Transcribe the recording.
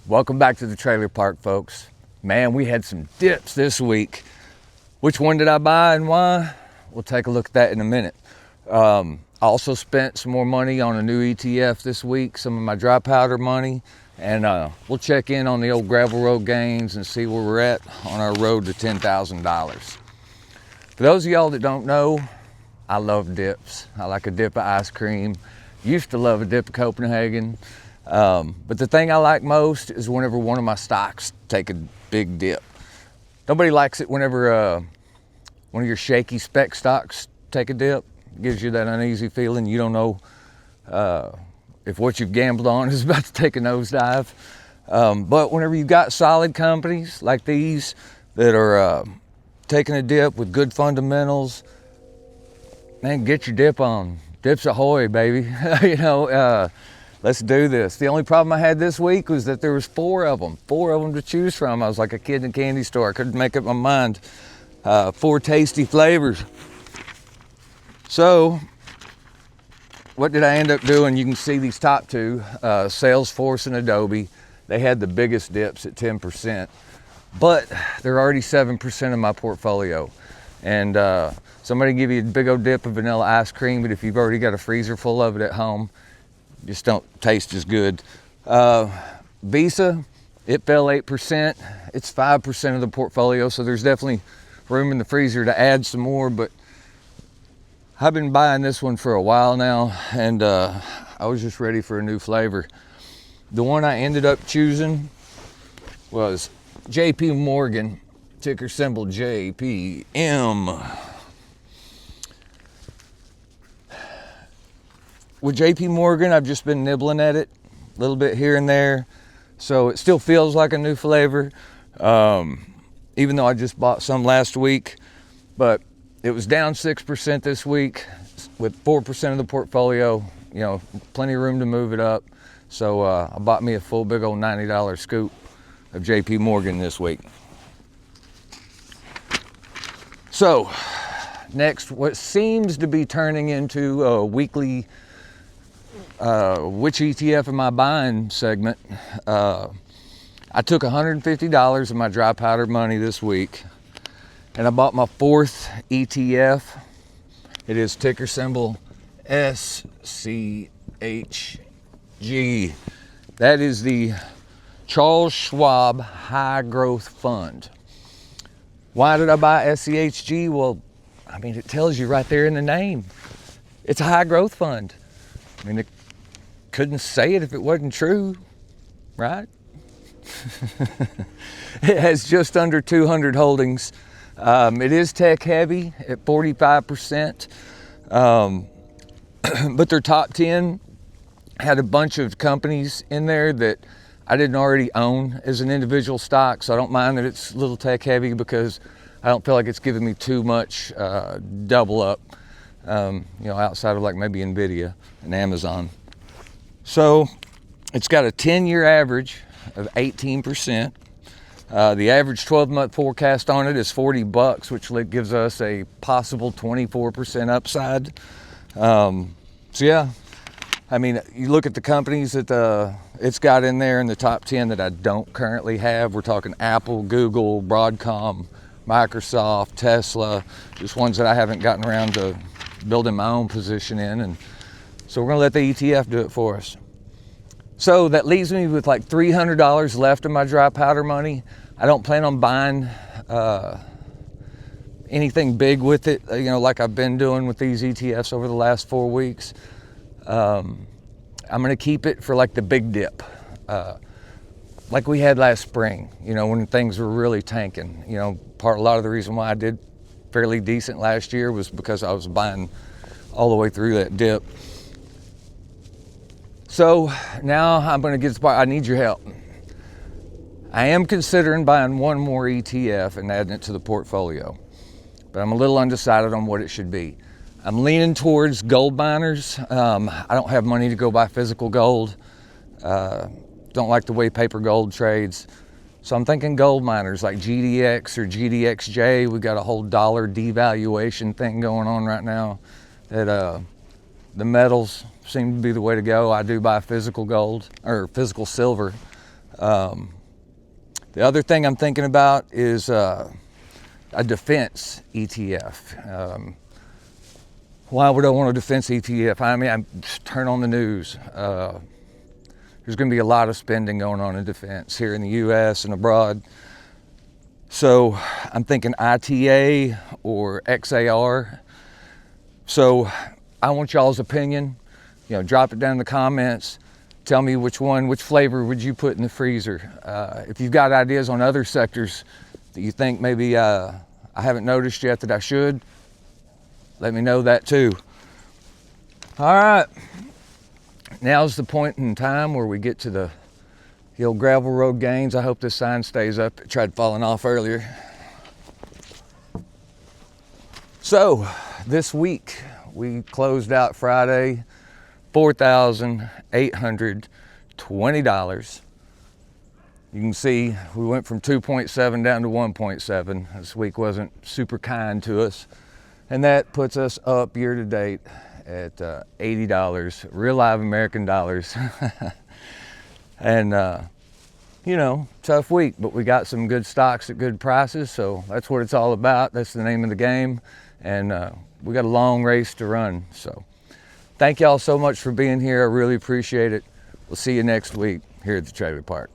Welcome back to the trailer park, folks. Man, we had some dips this week. Which one did I buy and why? We'll take a look at that in a minute. I also spent some more money on a new ETF this week, some of my dry powder money, and we'll check in on the old gravel road gains and see where we're at on our road to $10,000. For those of y'all that don't know, I love dips. I like a dip of ice cream. Used to love a dip of Copenhagen. But the thing I like most is whenever one of my stocks take a big dip. Nobody likes it whenever one of your shaky spec stocks take a dip. It gives you that uneasy feeling. You don't know if what you've gambled on is about to take a nosedive. But whenever you've got solid companies like these that are taking a dip with good fundamentals, man, get your dip on. Dips Ahoy, baby. Let's do this. The only problem I had this week was that there was four of them to choose from. I was like a kid in a candy store. I couldn't make up my mind. Four tasty flavors. So what did I end up doing? You can see these top two, Salesforce and Adobe. They had the biggest dips at 10%, but they're already 7% of my portfolio. And somebody give you a big old dip of vanilla ice cream, but if you've already got a freezer full of it at home, just don't taste as good. Visa, it fell 8%. It's 5% of the portfolio, so there's definitely room in the freezer to add some more, but I've been buying this one for a while now, and I was just ready for a new flavor. The one I ended up choosing was JP Morgan, ticker symbol JPM. With JP Morgan, I've just been nibbling at it a little bit here and there, so it still feels like a new flavor, even though I just bought some last week. But it was down 6% this week with 4% of the portfolio, plenty of room to move it up. So I bought me a full big old $90 scoop of JP Morgan this week. So next, what seems to be turning into a weekly which ETF am I buying segment. I took $150 of my dry powder money this week, and I bought my fourth ETF. It is ticker symbol SCHG. That is the Charles Schwab High Growth Fund. Why did I buy SCHG? Well, it tells you right there in the name. It's a high growth fund. It couldn't say it if it wasn't true, right? It has just under 200 holdings. It is tech heavy at 45%. But their top 10 had a bunch of companies in there that I didn't already own as an individual stock. So I don't mind that it's a little tech heavy because I don't feel like it's giving me too much double up, outside of like maybe Nvidia and Amazon. So it's got a 10-year average of 18%. The average 12-month forecast on it is $40, which gives us a possible 24% upside. You look at the companies that it's got in there in the top 10 that I don't currently have. We're talking Apple, Google, Broadcom, Microsoft, Tesla, just ones that I haven't gotten around to building my own position in. And so we're gonna let the ETF do it for us. So that leaves me with like $300 left of my dry powder money. I don't plan on buying anything big with it, like I've been doing with these ETFs over the last 4 weeks. I'm gonna keep it for like the big dip, like we had last spring, when things were really tanking. A lot of the reason why I did fairly decent last year was because I was buying all the way through that dip. So now I'm going to get to the part. I need your help. I am considering buying one more ETF and adding it to the portfolio, but I'm a little undecided on what it should be. I'm leaning towards gold miners. I don't have money to go buy physical gold. Don't like the way paper gold trades. So I'm thinking gold miners like GDX or GDXJ. We've got a whole dollar devaluation thing going on right now. That the metals seem to be the way to go. I do buy physical gold or physical silver. The other thing I'm thinking about is a defense ETF. Why would I want a defense ETF? I mean, I just turn on the news. There's going to be a lot of spending going on in defense here in the U.S. and abroad. So I'm thinking ITA or XAR. So I want y'all's opinion. You know, drop it down in the comments. Tell me which flavor would you put in the freezer? If you've got ideas on other sectors that you think maybe I haven't noticed yet that I should, let me know that too. All right, now's the point in time where we get to the old gravel road gains. I hope this sign stays up. It tried falling off earlier. So this week we closed out Friday, $4,820. You can see we went from 2.7 down to 1.7. This week wasn't super kind to us. And that puts us up year to date at $80, real live American dollars. And, you know, tough week, but we got some good stocks at good prices. So that's what it's all about. That's the name of the game. And we got a long race to run. So thank y'all so much for being here. I really appreciate it. We'll see you next week here at the trailer park.